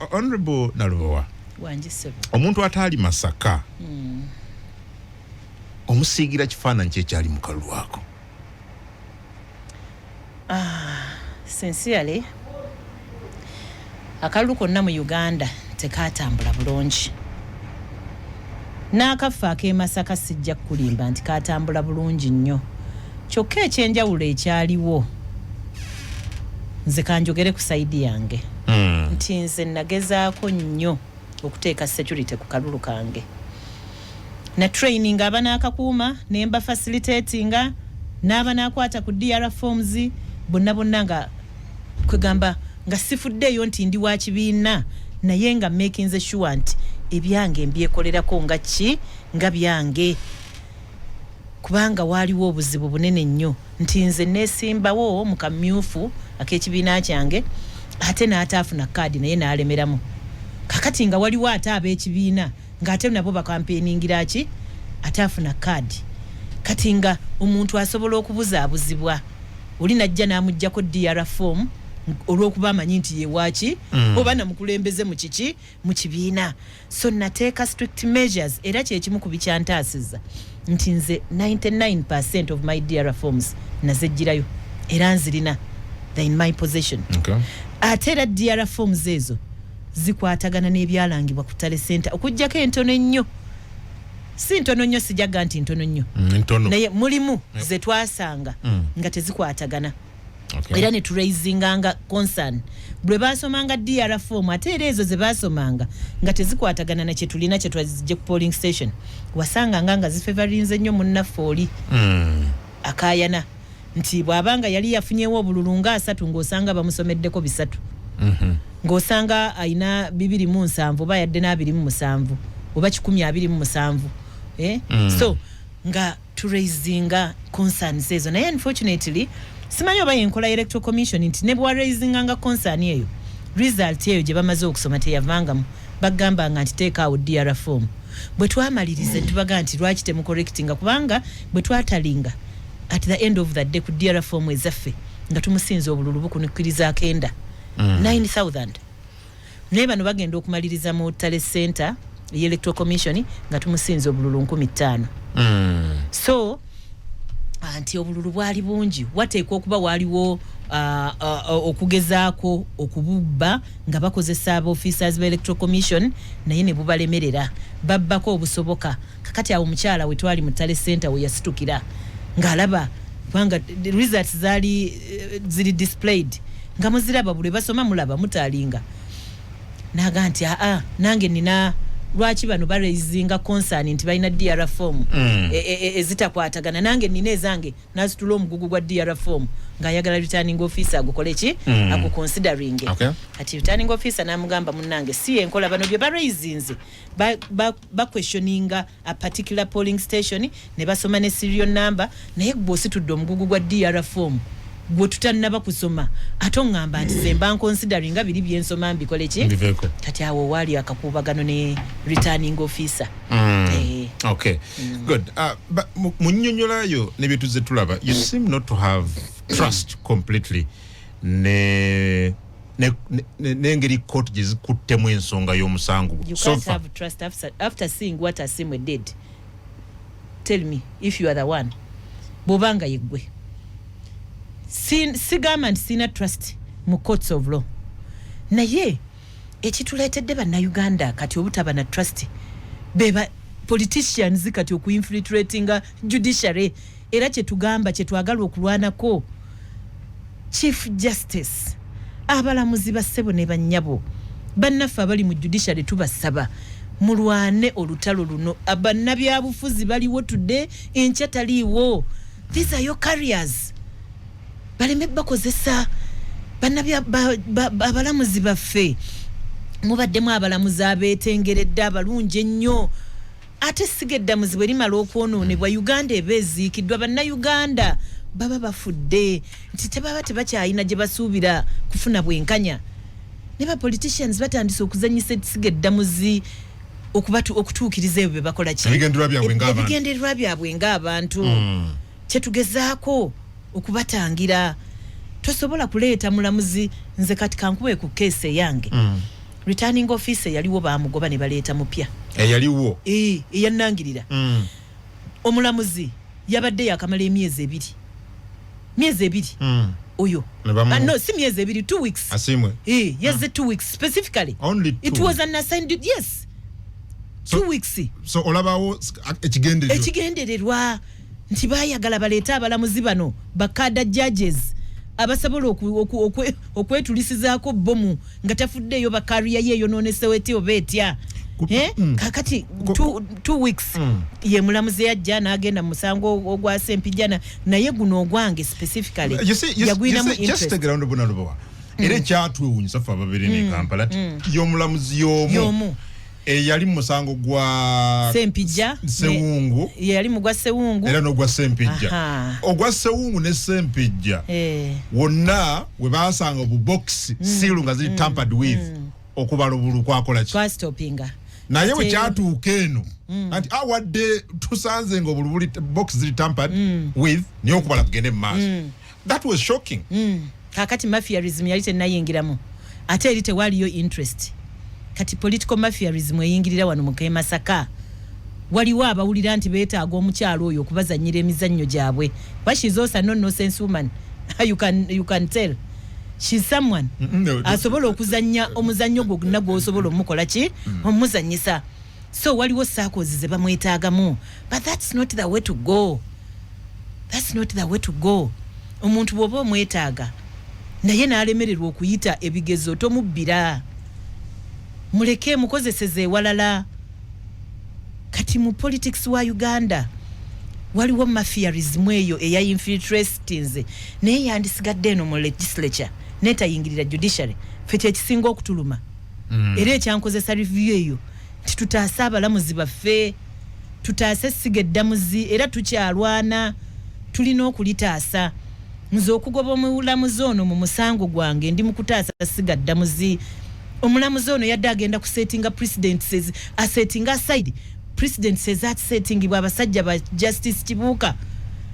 Honorable Nalubowa wanjisebo omuntu atali Masaka omusigira kifaananyi kye kyali mu kalulu ako. Sincerely akalulu konna mu Uganda tekatambula bulungi. N'akafa ak'e Masaka sijja kulimba nti katambula bulungi nnyo. Kyokka ekyenjawulo ekyaliwo nze kanjogere ku saidi yange nti nze nagezaako nnyo okuteeka security ku kalulu kange na training abanaakakuuma nemba facilitatinga n'abanakwata ku DR forms bonna nga kwegamba nga sifuddeeyo nti ndi wa kibiina naye nga making sure nti ebyange mbyekolerako nga byange kubanga waliwo obuzibu bunene nnyo nti nze nesimbawo mu kamyufu ak'ekibiina kyange ate n'ataafuna kaadi naye n'alemeramu kakati nga waliwo ate ab'ekibiina ng'ate nabo bakampeeningira ki ataafuna kaadi kati nga omuntu asobola okubuzaabuzibwa oli najja n'amuggyako DR form olw'okuba amanyi nti ye waaki oba namukulembeze mu kiki mu kibiina so nateeka strict measures era kyekimu ku bikyantaasiza nti nze 99% of my DR forms nazegirayo era nzirina they in my possession. Ate era DR forms ezo zikwatagana n'ebyalangibwa ku Tale Center okujjako entono ennyo si ntono nnyo sijaga nti ntono nnyo naye mulimu ze twasanga nga tezikwatagana. Era ne turaisinganga concern bwe basomanga DR form ate era ezo ze basomanga nga tezikwatagana na kyetulina kye twazijje ku polling station wasanga nga zifavorinze nnyo munnaffe oli akayana nti bwabanga yali yafunyewo obululu nga 3 ng'osanga bamusomeddeko 3 ng'osanga ayina 207 oba yadde na 27 oba 127 so nga turaisinga concerns ezo naye unfortunately simanyi oba yenkola electoral commission nti ne bwa raisinga nga concern eyo result eyo gye bamaze okusoma teyavangamu bagambanga nti teeka awo DR form bwe twamalirize tubaga nti lwaki temucorrectinga kubanga bwe twatalinga at the end of the day ku DR form ezaffe nga tumusinza obululu bukunikiriza akenda 9,000 naye bano bagenda okumaliriza mu Tale Center electoral commission nga tumusinza obululu 5,000 so anti obululu bwali bungi wateekwa okuba waliwo okugezaako okububba nga bakozesa aba officers ba electoral commission naye ne bubalemerera babbako obusoboka kakati awo omukyala we twali mu Tale Center we yasitukira ng'alaba kubanga results ziri displayed nga muziraba buli basoma mulaba mutalinga naga nti nange nina lwaki bano baraisinga concern nti balina DR form ezitakwatagana nange nina ezange nazitula omugugu gwa DR form ng'ayagala returning officer agukole ki aguconsidering ati returning officer namugamba munnange si enkola bano bye baraisinze questioninga a particular polling station ne basoma ne serial number naye bw'ositudde omugugu gwa DR form gwe tutannaba kusoma ate ngamba nti zemba considering nga biri byensoma mbikole ki kati awo wali akakuubagano ne returning officer good munnyonnyolayo ne byetuze tulaba you seem not to have trust completely n'engeri court gye zikuttemu ensonga y'omusango. You can't have trust after seeing what Asimwe did. Tell me if you are the one bobanga yegwe sigama nti sina trust mu courts of law naye ekituleetedde bannayuganda kati obutaba na trust beba politicians kati okuinfiltratinga judiciary era kyetugamba kyetwagala okulwanako chief justice abalamuzi bassebo ne bannyabo bannaffe abali mu judiciary tubasaba mulwane olutalo luno abannabyabufuzi baliwo tudde enkya taliiwo these are your careers baleme bakozesa abalamuzi baffe mubaddemu abalamuzi abeetengeredde abalungi ennyo ate sigeddamuzi bwe limala okwonoonebwa Uganda ebeeziikiddwa bannayuganda baba bafudde nti tebaba tebakyayina gye basuubira kufuna bwenkanya ne ba politicians batandise okuzanyisa sigeddamuzi okutuukiriza ebyo bye bakola ki ebigendererwa byabwe ng'abantu kyetugezaako okubatangira tosobola kuleeta mulamuzi nze kati kankube ku keesi yange returning officer yaliwo bamugoba ne baleeta mupya yaliwo eyannangirira omulamuzi yabadde yakamala emyezi ebiri oyo no si myezi ebiri 2 weeks asimwe yes 2 weeks specifically only 2 it was an assigned yes 2 weeks so olabawo ekigendererwa nti bayagala baleeta abalamuzi bano bakada judges abasabola okwetulisizaako bomu nga tafuddeeyo bakariya ye yonoonesewo eti oba etya kakati 2 weeks ye mulamuzi yajja n'agenda mu musango ogwa Sempijja naye guno ogwange specifically yagwinamu interest era ekyatwewuunyisa ffe ababiri ne Kampala y'omulamuzi y'omu yali mu musango gwa Sewungu yali mu gwa Sewungu era n'ogwa Sempijja ogwa Sewungu ne Sempijja wonna we baasanga obubox siilu nga ziri tampered with okubala obulu kwakola ki twastopinga naye we kyatuuka eno nti awadde tusanze nga obulubuli box ziri tampered with niye okubala kugende mu maaso that was shocking kakati mafiarism yali tennayingiramu ate eri tewaliyo interest kati political mafiarism eyingirira wano mu Masaka waliwo abawulira nti beetaaga omukyalo oyo okubazannyira emizannyo gyabwe but she's also no nonsense woman you can tell she's someone asobola okuzannya omuzannyo gwonna gw'osobola omukola ki omuzannyisa so waliwo circles ze bamwetaagamu but that's not the way to go omuntu bw'oba omwetaaga naye n'alemererwa okuyita ebigezo tomubbira muleke mukozeseze ewalala kati mu politics wa Uganda waliwo mafiarism eyo eya infiltratings naye yandisigadde eno mu legislature netayingirira judiciary fete ekisinga okutuluma era ekyankozesa review eyo titutaasa abalamuzi baffe tutaase siga eddamuzi era tukyalwana tulina okulitaasa nze okugoba omulamuzi ono mu musango gwange ndi mu kutaasa siga ddamuzi omulamuzi ono yadde agenda kusettinga president says asettinga aside president says that setting bwa basajja ba justice Kibuuka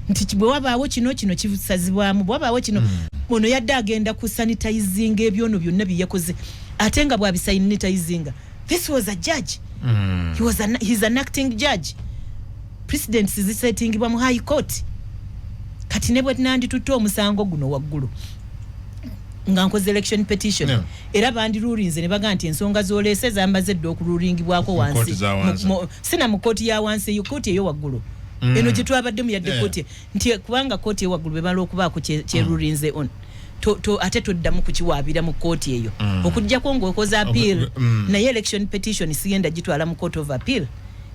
nti bwe wabaawo kino kibusazibwamu bwe wabaawo kino ono yadde agenda ku sanitizing ebyono byonna byeyakoze ate nga bwabisanitizing this was a judge he's an acting judge president says setting bwa mu high court kati ne bwe nandi tutto omusango guno waggulu nga nkoze election petition era bandi rulings ne baga nti ensonga z'oleese zambaze dde okululingibwako wansi sina mu kooti ya wansi kooti eyo waggulu eno gye twabaddemu yadde kooti nti kubanga kooti ewaggulu bemala okubaako kye rulings on ate toddamu kukiwaabira mu kooti eyo okujjako ng'okoza appeal naye election petition sigenda gitwala mu court of appeal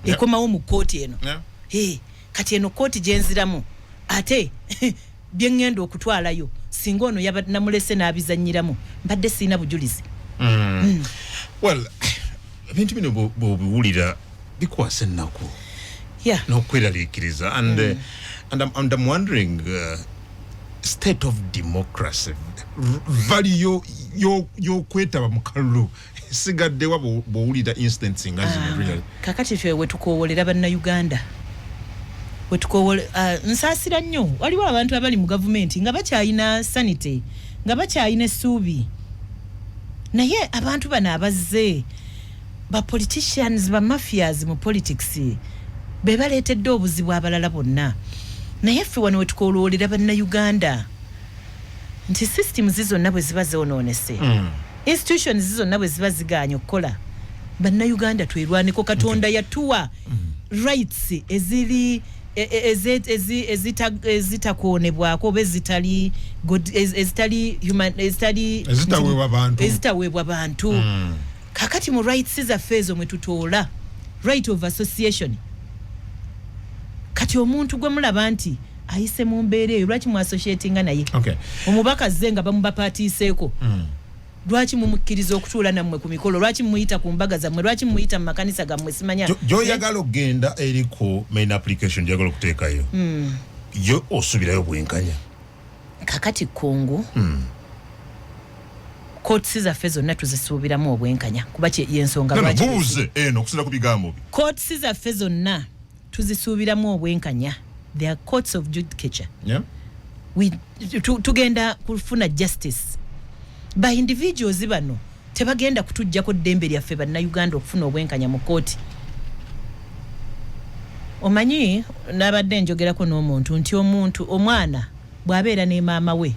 ekomawo mu kooti eno kati eno kooti gyenziramu ate byengenda okutwalayo singa ono yabadde n'abizannyiramu mbadde siina bujulizi well ebintu bino bw'obiwulira bikwasa ennaku n'okweraliikiriza and I'm wondering state of democracy valiyo y'okwetaba mu kalulu sigaddewa bw'owulira instance nga zino kakati ffe wetukoowolera bannayuganda nsaasira nnyo waliwo abantu abali mu gavumenti nga bakyayina sanity nga bakyayina essuubi naye abantu bano abazze ba politicians ba mafias mu politics be baleetedde obuzibu abalala bonna naye ffe wano wetukooloolera bannayuganda nti systems zonna bwe ziba zoonoonese institutions zonna bwe ziba zigaanye okukola bannayuganda twerwaneko katonda yatuwa rights eziri ezitakuonebwako oba ezitaweebwa bantu kakati mu rights zaffe ezo mwe tutoola right of association kati omuntu gwe mulaba nti ayise mu mbeera eyo lwaki mu associatinga naye omubaka zze nga bamubapatiiseeko lwaki mumukkiriza okutuula nammwe ku mikolo lwaki mumuyita ku mbaga zammwe lwaki mumuyita mu makanisa gammwe simanya gy'oyagala okgenda eriko main application gy'oyagala okuteekayo yo osubirayo bwenkanya kakati kungu kootisi zaffe zonna tuzisuubiramu obwenkanya kuba yensonga buuze eno okusira ku bigambo bye kootisi zaffe zonna tuzisuubiramu obwenkanya they are courts of judicature tugenda kufuna justice by individuals bano tebagenda kutujjako ddembe lyaffe bannayuganda okufuna obwenkanya mu kooti. Omanyi nabadde njogerako n'omuntu nti omwana bw'abeera ne maama we,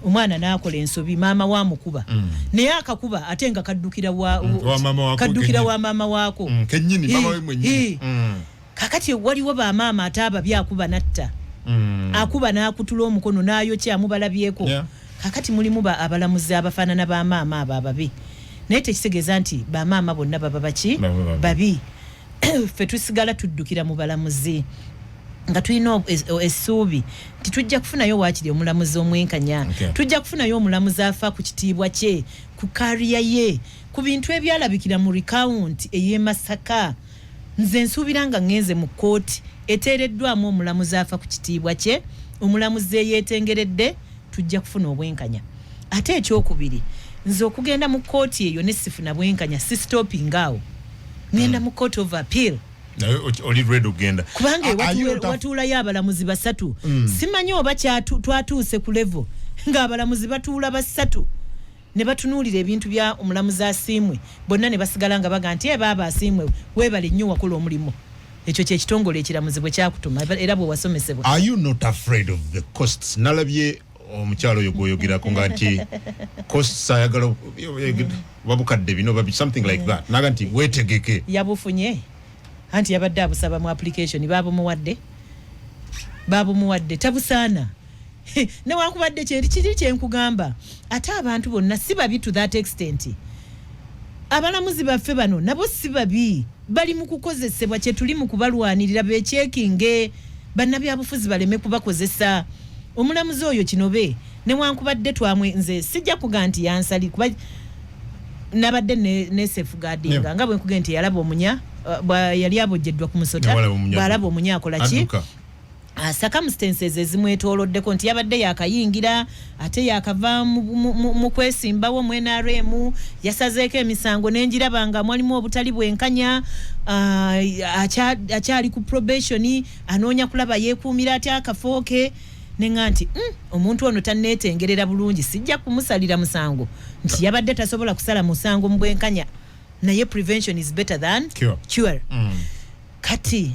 omwana n'akola ensobi maama waamukuba naye akakuba ate nga kaddukira wa maama waako kennyini maama we mwennyini. Kakati waliwo bamaama ate ababi akuba natta, akuba n'akutula omukono n'ayokya amubalabyeko. Kakati mulimu abalamuzi abafaanana bamaama abo ababi, naye tekitegeeza nti bamaama bonna baba baki babi. Ffe tusigala tuddukira mu balamuzi nga tulina essuubi nti tujja kufunayo waakiri omulamuzi omwenkanya, tujja kufunayo omulamuzi afa ku kitiibwa kye, ku kariya ye, ku bintu ebyalabikira mu recount ey'e Masaka. Nze nsuubira nga ngenze mu kooti eteereddwamu omulamuzi afa ku kitiibwa kye, omulamuzi eyeetengeredde, tujja kufuna obwenkanya. Ate ekyokubiri, nze okugenda mu kooti eyo ne sifuna bwenkanya si stopping awo, ngenda mu court of appeal. Oli ready ogenda kubanga watuulayo abalamuzi basatu. Simanyi oba twatuuse ku level ng'abalamuzi batuula basatu ne batunuulira ebintu bya omulamuzi asiimwe, bonna ne basigala nga baga nti baaba asiimwe weebale nnyo wakola omulimu. Ekyo kye kitongole ekiramuzi bwe kyakutuma era bwe wasomesebwa. Are you not afraid of the costs? Nalabye omukyalo oyo gwoyogerako nga nti costs ayagala wabukadde bino babi something like that. Naga nti weetegeke. Yabufunye anti yabadde abusaba mu application babumuwadde tabusaana. Newankubadde kiri kyenkugamba ate abantu bonna si babi to that extent. Abalamuzi baffe bano nabo si babi, bali mu kukozesebwa kye tuli mu kubalwanirira beekyekinge bannabyabufuzi baleme kubakozesa. Omulamuzi oyo kinobe newankubadde twamwe nze sijja kuga nti yansali kuba nabadde ne safeguarding nga bwe nkugenda nti yalaba omunya yali abojjeddwa ku musota bw'alaba omunya akola ki circumstances ezimwetooloddeko nti yabadde yakayingira ate yakava mu kwesimbawo mu NRM yasazeeko emisango n'enjiraba nga mwalimu obutali bwenkanya akyali ku probation anoonya kulaba yeekuumira atya akafo ke nenga nti omuntu ono tanneetengerera bulungi sijja kumusalira musango nti yabadde tasobola kusala musango mu bwenkanya naye prevention is better than cure. Kati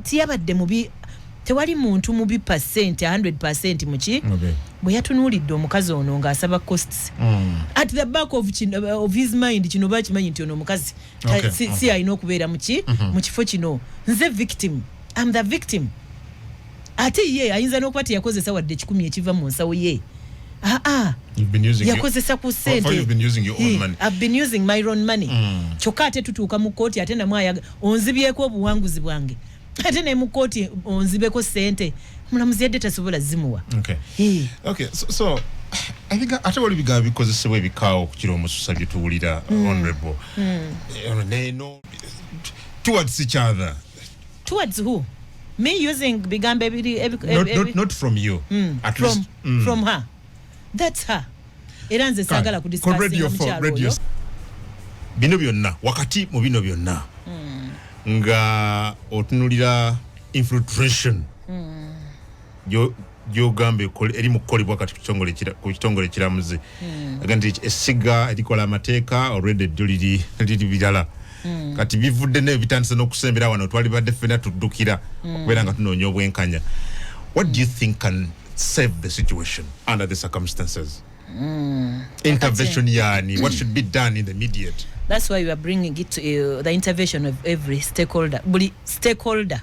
tiyabadde mubi, tewali muntu mubi percent 100% muki bwe yatunuulidde omukazi ono ng'asaba costs at the back of his mind kino bakimanyi nti ono omukazi si alina okubeera mu kifo kino. Nze victim, I'm the victim. Ate ye ayinza n'okuba teyakozesa wadde 10 ekiva mu nsawo ye. Yakozesa ku ssente. I've been using my own money. Kyokka ate tutuuka mu kooti ate namwayaga onzibyeko obuwanguzi bwange ate ne mu kooti onzibeko ssente omulamuzi yadde tasobola zimuwa. Okay, so I think ate wali bigambo bikozesebwa ebikaawo ku kiro omususa bye tuwulira honorable no towards each other. Towards who? Me using bigambo not from you, at least from her. That's her. Era nze sagala ku discuss radio bino byonna wakati mu bino byonna nga otunulira infiltration gambe eri mu kukolebwa kati ku kitongole kiramuzi agandi esiga erikola amateeka already liri birala kati bivudde ne bitandise n'okusembera wano twali badde ffena tuddukira okubeera nga tunoonya obwenkanya. What do you think can save the situation under the circumstances? Intervention yani, what should be done in the immediate? That's why we are bringing it to the intervention of every stakeholder. Buli stakeholder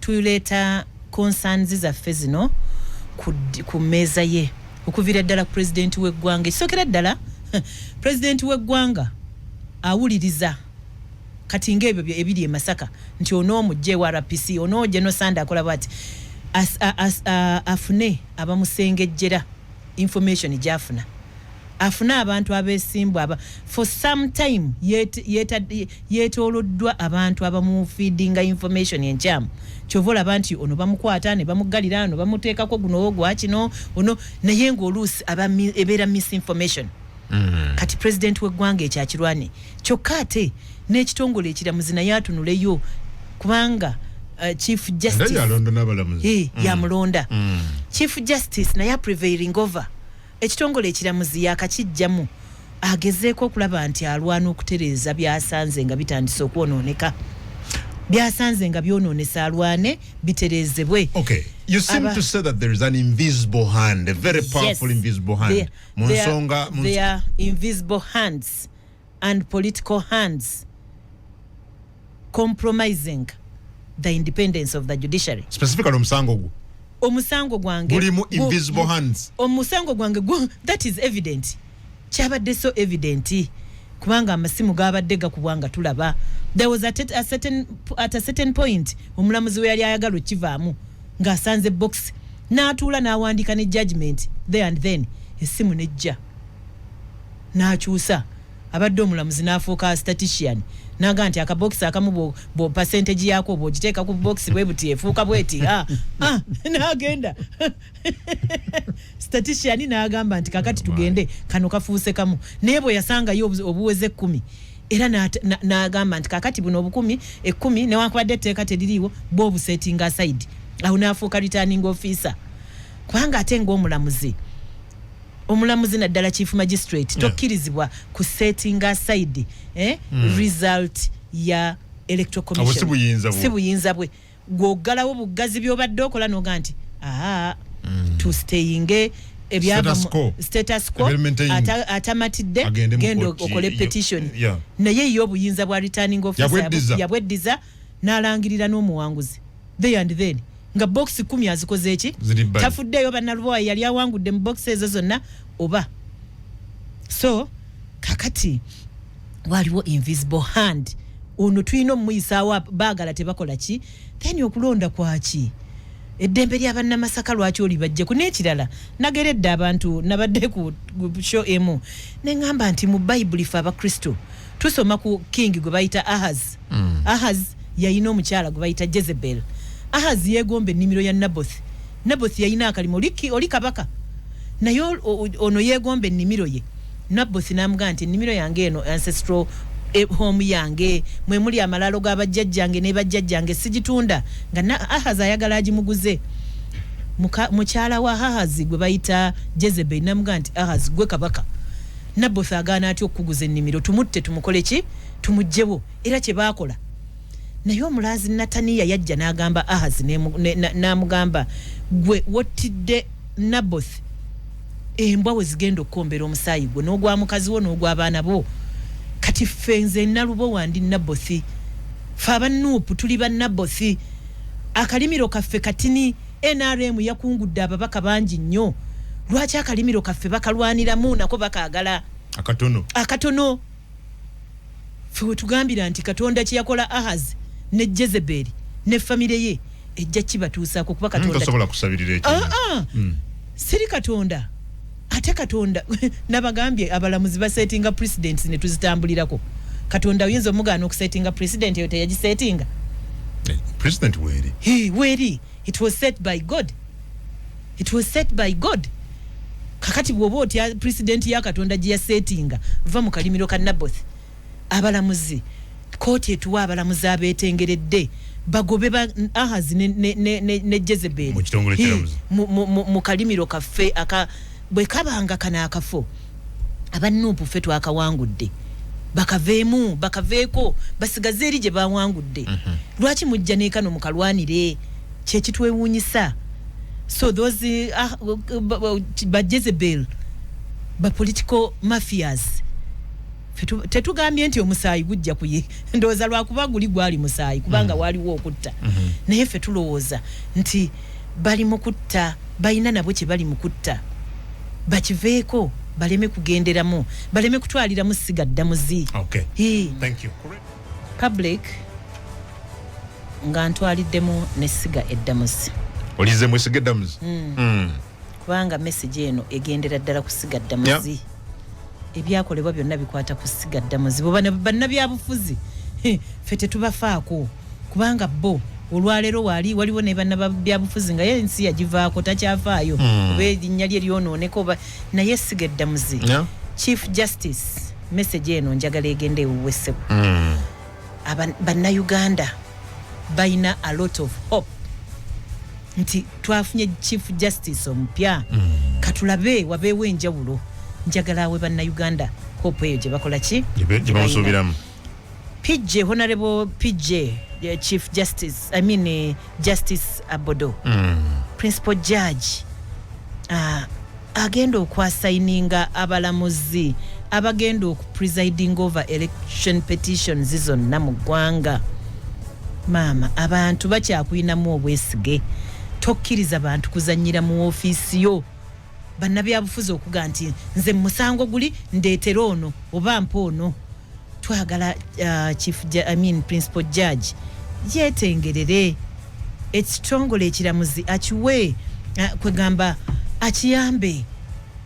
tuleeta concerns zaffe zino ku mmeeza ye okuvira ddala ku president w'eggwanga. Ekisokera ddala president w'eggwanga awuliriza kati ng'ebyo ebiri e Masaka nti onoomugye wa RPC onooje no Sanda akola bwati afune abamusengejjera information gyafuna afuna abantu abesimbwa for some time yetooloddwa abantu abamufeedinga information enkyamu kyovola banti ono bamukwata ne bamugalira ono bamuteekako guno ogwa kino ono naye ng'oluusi ebeera misinformation. Kati president w'eggwanga ekyakirwane kyokka ate n'ekitongole ekiramuzi naye atunuleyo kubanga Chief Justice yamulonda Chief Justice naye prevailing over ekitongole ekiramuzi yakakijjamu agezeeko okulaba nti alwana okutereeza byasanze nga bitandise okwonooneka byasanze nga byonoonesa alwane bitereezebwe. Okay, you seem to say that there is an invisible hand, a very powerful invisible hand. There are invisible hands and political hands compromising the independence of the judiciary. Specifically omusango gwange gulimu invisible hands. Omusango gwange that is evident. Kyabadde so evident kubanga amasimu gabadde gakubwanga tulaba. There was at a certain point omulamuzi we yali ayagala okivaamu ng'asanze box n'atuula n'awandiika ne judgment there and then essimu nejja n'akyusa abadde omulamuzi n'afuuka statistician naga nti akabox akamu bo percentage yako bw'ogiteeka ku box bwe buti efuuka bweti n'agenda statistician n'agamba nti kakati tugende kano kafuuse kamu naye bwe yasangayo obuweze 10 era n'agamba nti kakati buno obukumi 10 newankubadde etteeka teririiwo bo obusetting aside awo n'afuuka returning officer kubanga ate ng'omulamuzi naddala chief magistrate tokkirizibwa ku setting aside result ya electoral commission si buyinza bwe gw'oggalawo buggazi by'obadde okola n'oga nti to staying status quo atamatidde genda okole petition naye yo obuyinza bwa returning officer yabweddiza n'alangirira n'omuwanguzi there and then nga box 10 azikoze eki tafuddeyo bannalubowa yali awangudde mu box ezo zonna oba so kakati waliwo invisible hand ono tulina omuyisaawo baagala tebakola ki then okulonda kwaki eddembe ly'abannamasaka lwaki oli bajjeku n'ekirala nageredde abantu nabadde ku show emu neŋŋamba nti mu bayibuli fe abakristo tusoma ku king gwe bayita Ahaz yayina omukyala gwe bayita Jezebel. Ahaz yeegomba ennimiro ya Naboth yayina akalimo oli kabaka naye ono yeegomba ennimiro ye. Naboth n'amugaa nti ennimiro yange eno ancestral home yange mwe muli amalalo g'abajjajjange ne bajjajjange sigitunda nga Ahaz ayagala agimuguze. Mukyala wa Ahaz gwe bayita Jezebel n'amugaa nti Ahaz gwe kabaka. Naboth agaana atya okuguza ennimiro tumutte tumukole ki tumugjewo era kye baakola. Naye omulazi Nataniya yajja n'agamba Ahaz n'amugamba gwe wottidde Naboth embwa we zigenda okukombera omusaayi gwe n'ogwa mukazi wo n'ogw'abaana bo kati ffe nze nalubo wandi Naboth fe abannuupu tuli ba Naboth akalimiro kaffe katini NRM yakungudde ababaka bangi nnyo lwaki akalimiro kaffe bakalwaniramu nako bakaagala akatono fe wetugambira nti Katonda kye yakola Ahaz ne Jezebel ne famire ye ejja kibatuusaako kuba Katonda tasobola kusabirira ekyo siri Katonda ate Katonda nabagambye abalamuzi basetinga presidents ne tuzitambulirako Katonda oyinza omugaana okusetinga president eyo teyagisetinga president weri it was set by God kakati bw'oba otya president ya Katonda gye yasetinga va mu kalimiro ka Naboth abalamuzi kooti etuwa abalamuzi abeetengeredde bagobe ba Ahaz ne Jezebel mu kalimiro kaffe bwe kabanga kana akafo abannuupu ffe twakawangudde bakaveeko basigaze eri gye bawangudde lwaki mujja n'ekano mukalwanire kyekitwewuunyisa so those ba Jezebel ba political mafias tetugambye nti omusaayi gujja kuye ndowooza lwakuba guli gwali musaayi kubanga waliwo okutta naye ffe tulowooza nti bali mu kutta balina nabwe kye bali mu kutta bakiveeko baleme kugenderamu baleme kutwaliramu sigaddamuzi. Thank you. Public nga ntwaliddemu nessiga eddamuzi olizemu essiga eddamuzi kubanga message eno egendera ddala kusiga eddamuzi ebyakolebwa byonna bikwata kusiga eddamuzi bannabyabufuzi ffe tetubafaako kubanga bo olwaleero waliwo ne bannabyabufuzi nga ye ensi yagivaako takyafaayo oba erinnya lye lyonooneko naye essiga eddamuzi Chief Justice message eno njagala egende ewuwesebo bannayuganda balina a lot of hope nti twafunye Chief Justice omupya katulabe wabeewo enjawulo njagala awe bannayuganda hope eyo gye bakola ki gye bamusuubiramu. PJ, Honorable PJ, Chief Justice, Justice Abodo, Principal Judge, agenda okwasayininga abalamuzi abagenda okupresiding over election petitions zonna mu ggwanga. Maama, abantu bakyakwinamu obwesige, tokkiriza abantu kuzannyira mu ofiisi yo. Bannabyabufuzi okuga nti nze musango guli ndeetera ono oba mpa ono. Twagala Principal Judge yetengerere ekitongole ekiramuzi akiwe kwegamba akiyambe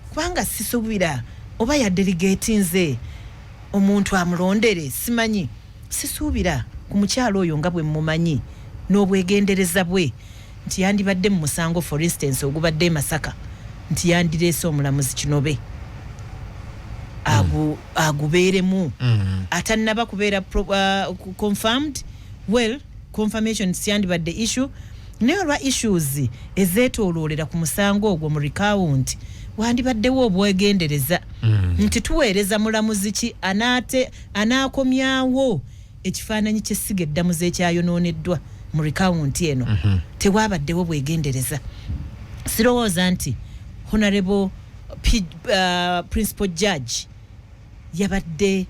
kubanga sisuubira oba ya delegate nze omuntu amulondere simanyi sisuubira ku mukyalo oyo nga bwe mumanyi n'obwegendereza bwe nti yandibadde mu musango for instance ogubadde Masaka nti yandireese omulamuzi Kinobe agubeeremu atannaba kubeera confirmed well confirmation siyandibadde issue naye olwa issues ezeetooloolera ku musango ogwo mu recount wandibaddewo obwegendereza nti tuweereza mulamuzi ki anaakomyawo ekifaananyi ky'essiga eddamuzi ekyayonooneddwa mu recount eno tewabaddewo bwegendereza. Sirowooza nti Honorable Principal Judge yabadde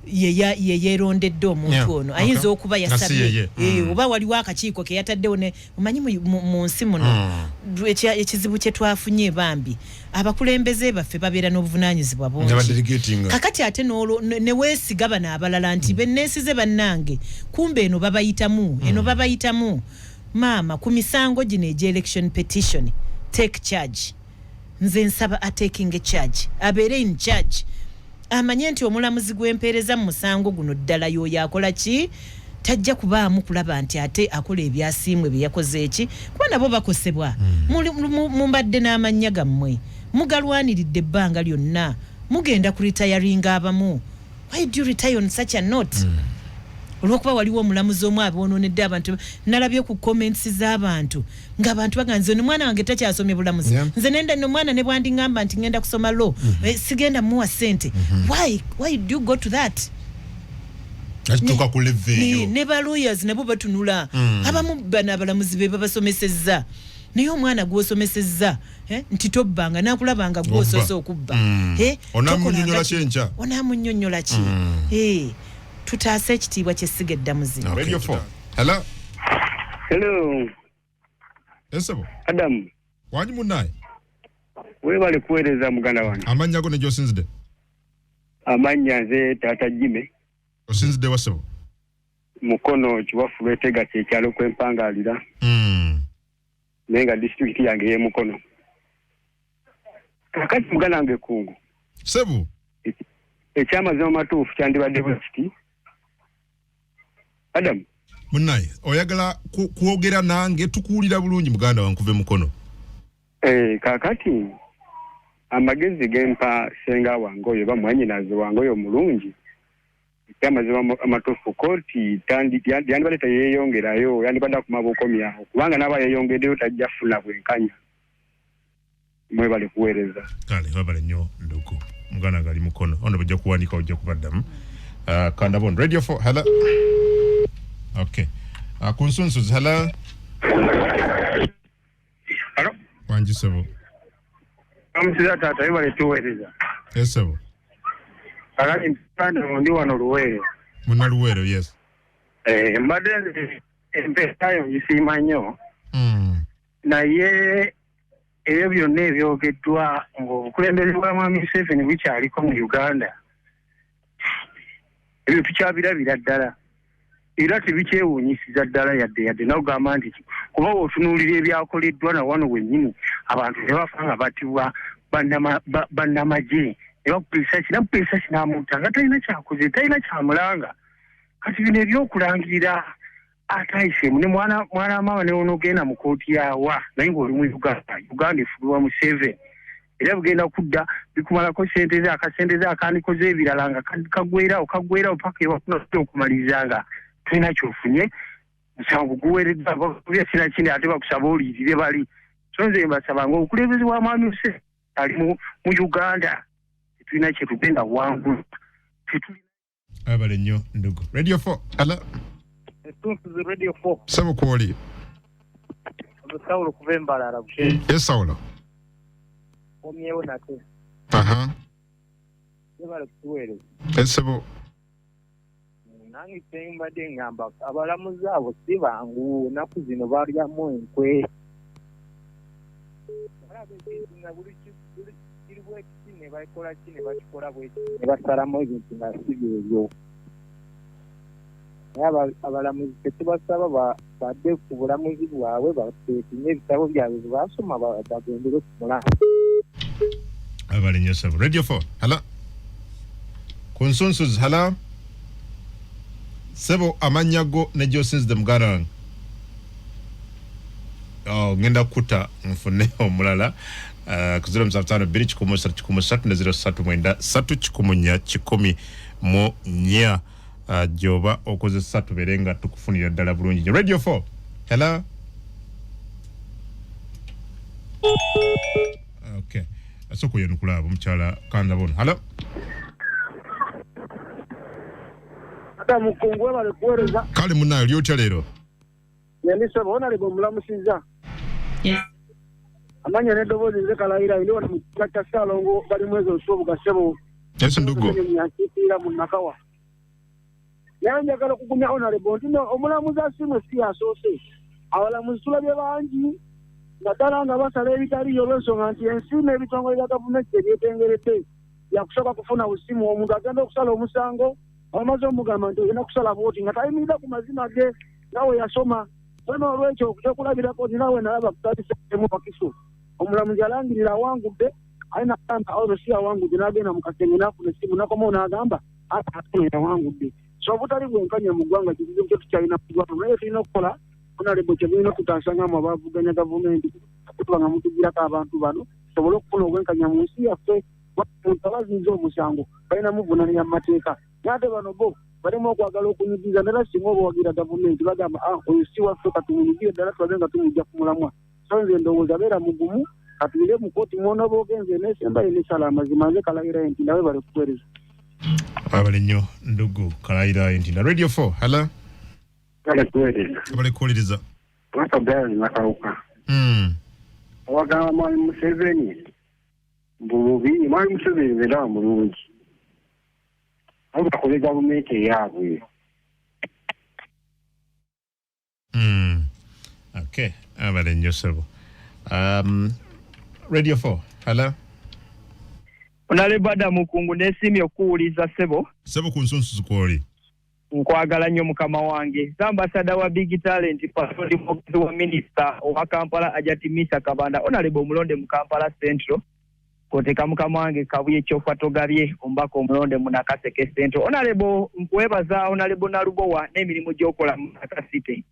yeerondedde omuntu ono ayinza okuba yasabye oba waliwo akakiiko ke yataddewo omanyi mu nsi muno ekizibu kye twafunye bambi abakulembeze baffe babeera n'obuvunaanyizibwa bungi kakati ate ne weesiga bano abalala nti benneesize bannange kumbe eno babayitamu maama ku misango gino egy'election petition take charge. Nze nsaba taking a charge abeere in charge amanye nti omulamuzi gw'empeereza mu musango guno ddala y'oyo akola ki tajja kubaamu kulaba nti ate akola ebyasiimwe bye yakoze eki kuba nabo bakosebwa mumbadde n'amannya gammwe mugalwaniridde ebbanga lyonna mugenda ku retiringa abamu. Why do you retire on such a note? Olwokuba waliwo omulamuzi omu abonoonedde abantu nalabye ku comments z'abantu ng'abantu baganze ono mwana wange takyasomye bulamuzi nze nenda no mwana ne bwandingamba nti ngenda kusoma law sigenda muwa ssente. Why do you go to that? Atuka ku level eyo ne ba lawyers nabo batunula abamu bana abalamuzi be babasomesezza naye omwana gw'osomesezza nti tobbanga n'akulabanga gw'osoose okubba onaamunnyonnyola kyenkya onaamunnyonnyola ki tutaase ekitiibwa ky'essiga eddamuzi. Radio 4. Hello. Hello. Esebo. Adam. Wanyi munnaye? Weebale kuweereza muganda wange. Amannya go ne gy'osinzidde? Amannya nze Taata Jimmy. Osinzidde wa Sebo? Mukono Kiwafu Lwetega ky'ekyalo kw'empangaalira. Naye nga disitulikiti yange y'e Mukono. Kakati muganda wange Kungu. Sebo. Ekyamazima amatuufu kyandibadde bwe kiti. Adam. Munnaye, oyagala kwogera nange tukuwulira bulungi muganda wange kuve Mukono. Kakati amagezi gempa senga wange oyo bamwanyinaze wange oyo mulungi. Ekyamazima amatuufu kooti yandibadde teyeeyongerayo yandibadde kumabukomyawo kubanga n'aba yeeyongeddeyo tajja funa bwenkanya. Mwebale kuweereza. Kale babale nnyo ndugu. Muganda gali Mukono ono bajja kuwanika ojja kubaddamu Kandabon Radio 4. Hello. Okay. Kunsunsuzi hello. Hello. Wanji Sebo. Amusiza taata yebale tuweereza. Yes Sebo. Kakati mpanda ndi wano Luweero. Muna Luweero yes. Mbadde empeerayo ngisiima nnyo. Naye ebyo byonna ebyogeddwa ng'obukulembeze bwa Mwami Museveni bukyaliko mu Uganda ebyo tukyabirabira ddala era tebikyewuunyisiza ddala yadde n'ogamba nti kuba otunuulira ebyakoleddwa na wano wennyini abantu ne bafa nga batibwa bannamagye ne bakupulisa kinamutta nga talina kyakoze talina kyamulanga kati bino ebyokulangirira ataisemu ne mwana maama ne onogenda mu kooti yawa naye ng'oli mu Uganda efugibwa Museveni era bugenda kudda bikumalako akasente ze akandikoze ebirala nga kagwerawo paka ewakuna okumaliriza nga tulina kyofunye musango guweereddwa sina kindi ate bakusaba oliyirire bali so nze mbasaba nga obukulembeze bwa Mwami Museveni ali mu Uganda tulina kye tugenda wangula. Abale nnyo ndugu. Radio 4. Ala. Etunzi Radio 4. Sabo kwoli. Saulo kuvembalala kushe. Yes Saulo. Omyewo nate. Aha. Yebale kutuwele. Esebo. Nangi temba dengamba abalamuzi abo si bangu naku zino balyamu enkwe. Na buli kiribwe kine bakola kine bakikola bwe ne basalamu ebintu nga sibyo. Abalamuzi tetubasaba badde ku bulamuzi bwabwe bateetinye ebitabo byabwe basoma bagendere ku mulambo. Abale nnyo sabo. Radio 4. Hala. Consensus hala. Sebo amanyago ne Josinze Muganda. Ngenda kuta mfune omulala kuzira msafutano biri chikumusatu ne 03 mwenda 3 mu nya joba okoze satu berenga tukufunira ddala bulungi. Radio 4. Hello. Okay. Asoko yenu kulaba mchala kanda bono. Hello. Ata mukungwe bale kuwereza. Kale munayo lyotya lero. Yalisa bona lebo mulamusiza. Yes. Amanya ne dobozi zekalayira iliona mukata salongo bali mwezo usobu gasebo. Yes ndugu. Nyakitira munakawa. Yanja kala kukunya ona lebo ntino omulamuzi asimwe si asose. Abalamuzi tulabye bangi natala nga basala ebitali yolwensonga nti ensima ebitongole bya gavumenti ebyetengerete yakusooka kufuna busimu omuntu agenda okusala omusango amaze omugamba nti olina kusala vooti nga tayimira ku mazima ge nawe yasoma ono olwekyo kyokulabirako nti nawe nalaba kutalisemu pakiso omulamuzi alangirira awangudde alina agamba ozo si awangudde n'agenda mu kasenge n'afuna essimu nakomawo n'agamba ate yawangudde so obutali bwenkanya mu ggwanga kizibu kyo tukyalina mu ggwanga naye tulina okukola onalebo kyebulina okutaasanga mu abavuganya gavumenti kutuba nga mutugirako abantu bano tusobole okufuna obwenkanya mu nsi yaffe omuntu abazinze omusango balina muvunanira mu mateeka n'ate bano bo balimu okwagala okunyigiza naye singa oba wagira gavumenti bagamba oyo si waffe katumunyigire ddala tulabe nga tumujja ku mulamwa so nze ndowooza beera mugumu katuire mu kooti mwona boogenze nesemba yenesala amazima nze kalayira enti nawe bali kutuweereza abale nnyo ndugu kalayira enti na Radio 4. Hello. Kale kuweereza. Abale kuwuliriza. Wakabali nakawuka. Wagamba Mwalimu Museveni mbubi Mwalimu Museveni nzera mulungi. Abakole gavumenti eyaabwe. Okay. Abale nnyo sebo. Radio 4. Hello. Onale bada mukungu nesimye okuwuliza sebo. Sebo ku nsonso kwoli. Nkwagala nnyo mukama wange. Ambassador wa Big Talent pastori mugezi wa minister owa Kampala ajatimisa kabanda. Onale bomulonde mu Kampala Central. Koteka mukama wange kabuye kyofa togabye ombako omulonde mu Nakaseke Central. Onale bo nkwebaza onale bo nalubowa n'emirimu gy'okola mu Nakasite.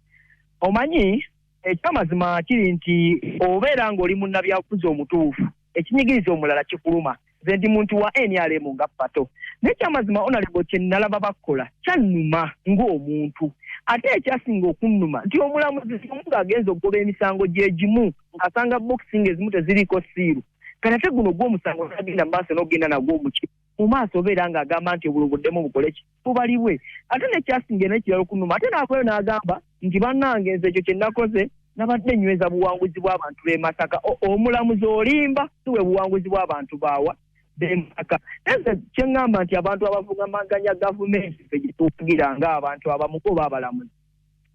Omanyi ekyamazima kiri nti obeera ng'oli munnabyabufuzi omutuufu ekinyigiriza omulala kikuluma nze ndi muntu wa NRM nga pato n'ekyamazima onalebo kye nalaba bakola kyannuma ng'omuntu ate ekyasinga okunnuma nti omulamuzi omuntu agenza okugoba emisango gyegimu ng'asanga boxing ezimu teziriko siiru kanate guno gw'omusango nagenda maaso n'ogenda nagwo omuki mu maaso obeera ng'agamba nti obuluguddemu bukole ki bubaliwe ate n'ekyasinga n'ekirala okunnuma ate n'avayo n'agamba nti bannange nze ekyo kye nakoze nabadde nyweza buwanguzi bw'abantu b'e Masaka omulamuzi olimba tuwe buwanguzi bw'abantu baawa b'e Masaka nze kye ngamba nti abantu abavugamaganya gavumenti tegituugira ng'abantu abamukuba abalamuzi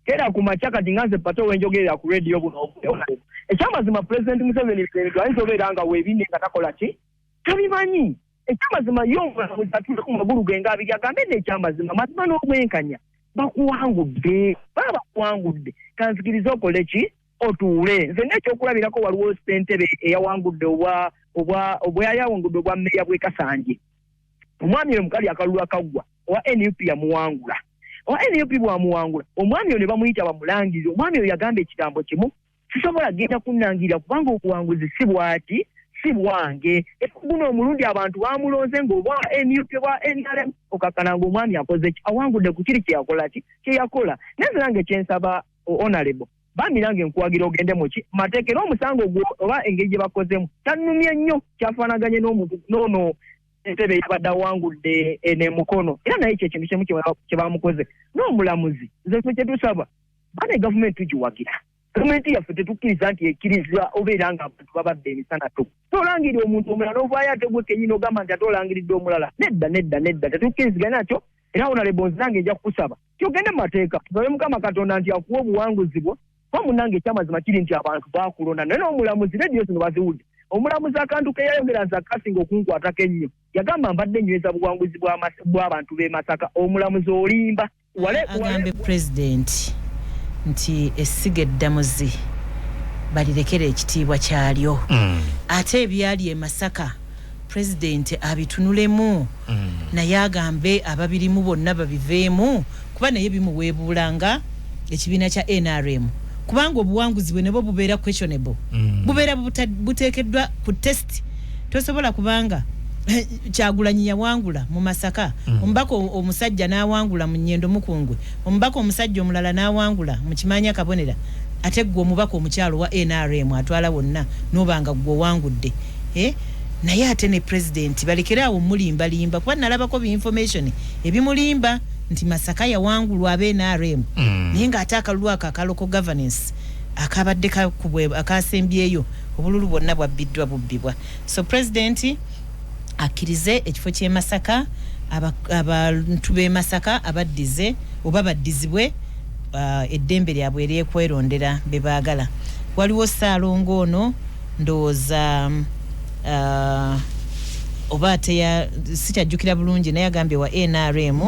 era ku makya kati nga nze pato wenjogerera ku radio buno ekyamazima President Museveni ayinza obeera nga weebinde nga takola ki tabimanyi ekyamazima y'omulamuzi atule ku magulu ge ng'abiri agambe n'ekyamazima mazima n'obwenkanya bakuwangudde baba bakuwangudde kanzikiriza okole ki otuule nze n'ekyokulabirako waliwo ssentebe eyawangudde obweyawangudde obwa mmeeya bw'e Kasanje omwami oyo mukali akalulu akaggwa owa NUP yamuwangula owa NUP bwamuwangula omwami oyo ne bamuyita bamulangiriza omwami oyo yagamba ekigambo kimu sisobola genda kunnangirira kubanga obuwanguzi si bwaki si bwange guno omulundi abantu bamulonze ng'obwa NUP bwa NRM okakana ng'omwami akoze ki awangudde ku kiri kyeyakola ki kyeyakola naye nange kyensaba honorable bambi nange nkuwagira ogende muki mateekera omusango gwo oba engeri gye bakozemu tannumye nnyo kyafaanaganye n'omuntu noono entebe yabadde awangudde ne mukono era naye kye kintu kimu kye bamukoze n'omulamuzi nze kye tusaba bane gavumenti tugiwagira gavumenti yaffe tetukkiriza nti ekkiriza obeera nga abantu babadde emisana tu tolangirira omuntu omulala ovaayo ate gwe kennyini ogamba nti ate olangiridde omulala nedda tetukkiriziganya nakyo era Honorable Nzange nja kukusaba kyogende mu mateeka tugabe Mukama Katonda nti akuwa obuwanguzi bwo kuba munnange ekyamazima kiri nti abantu baakulonda naye n'omulamuzi rediyo zino baziwudde omulamuzi akantu ke yayogera nti akasinga okunkwatako ennyo yagamba mbadde nyweza buwanguzi bw'abantu b'e Masaka omulamuzi olimba agambe President nti essiga eddamuzi balirekera ekitiibwa kyalyo ate ebyali e Masaka President abitunulemu naye agambe ababirimu bonna babiveemu kuba naye bimuweebuulanga ekibiina kya NRM kubanga obuwanguzi bwe nebo bubeera questionable bubeera buteekeddwa ku test tosobola kubanga Kyagulanyi yawangula mu Masaka omubaka omusajja n'awangula mu Nnyendo Mukungwe omubaka omusajja omulala n'awangula mu Kimanya Kabonera ate gwe omubaka omukyalo wa NRM atwala wonna n'obanga gwe wangudde naye ate ne President balekerawo mulimbalimba kuba nalabako bi-information ebimulimba nti Masaka yawangulwa abe NRM naye ng'ate akalulu akaloko governance akabadde akasembyeyo obululu bwonna bubbibwa so President akkirize ekifo ky'e Masaka abantu b'e Masaka abaddize oba baddizibwe eddembe lyabwe eryekwerondera be baagala waliwo Ssaalongo ono ndowooza oba sikyajjukira bulungi naye agambye wa NRM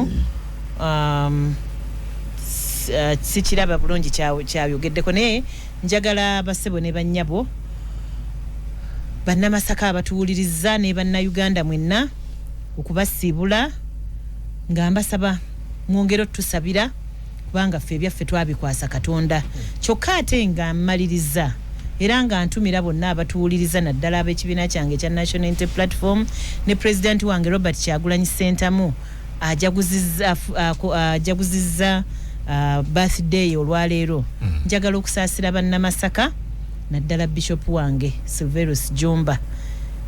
sikiraba bulungi kyayogeddeko naye njagala basebo ne bannyabo bannamasaka abatuwuliriza ne bannayuganda mwenna okubasiibula nga mbasaba mwongero tusabira kubanga ffe byaffe twabikwasa Katonda kyokka ate nga mmaliriza era nga ntumira bonna abatuwuliriza naddala ab'ekibiina kyange ekya National Unity Platform ne President wange Robert Kyagulanyi Ssentamu ajaguzizza birthday olwaleero njagala okusaasira bannamasaka naddala Bishop wange Silverus Jumba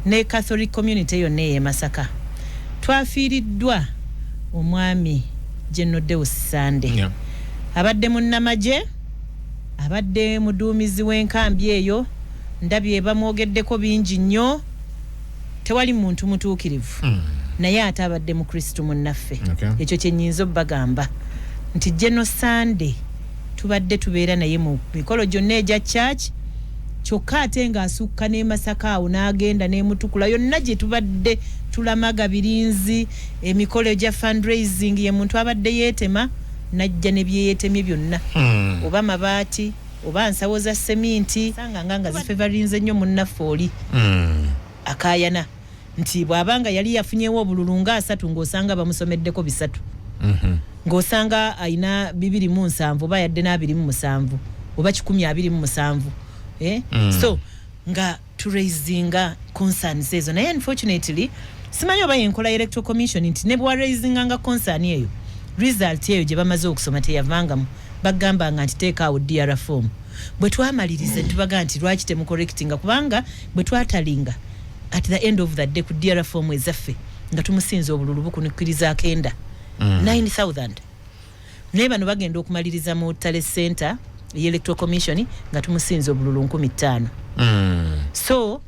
ne Catholic community yonna e Masaka twafiiriddwa omwami General Deus Sande abadde munnamaje abadde muduumizi w'enkambi eyo ndabye bamwogeddeko bingi nnyo tewali muntu mutuukirivu naye ate abadde mu Kristo munnaffe ekyo kyennyinza obbagamba nti General Sande tubadde tubeera naye mu mikolo gyonna egya church kyokka ate ng'asukka ne Masaka awo n'agenda n'emutukula yonna gye tubadde tulamaga birinzi emikolo gya fundraising ye muntu abadde yeetema najja ne byeyeetemye byonna oba mabaati oba nsawo za seminti sanganga zife barinze nnyo munnaffe oli akayana nti bw'abanga yali yafunyewo obululu nga 3 ng'osanga bamusomeddeko 3 ng'osanga ayina 207 oba yadde na27 oba 127 so nga to raisinga concerns ezo naye unfortunately simanyi oba yenkola electoral commission nti ne bwa raisinga nga concern eyo result eyo gye bamaze okusoma teyavangamu bagamba nga nti teekaawo DR form bwe twamaliriza tubaga nti lwaki temucorrectinga kubanga bwe twatalinga at the end of the day ku DR form ezaffe nga tumusinza obululu bukunikiriza akenda 9,000 naye bano bagenda okumaliriza mu Tale Center electoral commission nga tumusinza obululu 15,000 so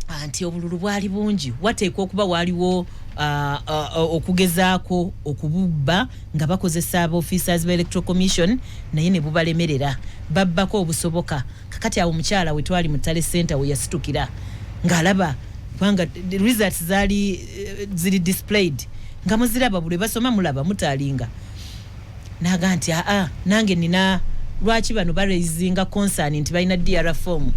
anti obululu bwali bungi wateekwa okuba waliwo okugezaako okububba nga bakozesa aba officers ba electoral commission naye ne bubalemerera babbako obusoboka kakati awo omukyala we twali mu Tale Center we yasitukira ng'alaba kubanga results ziri displayed nga muziraba buli basoma mulaba mutalinga naga nti nange nina lwaki bano baraisinga concern nti balina DR form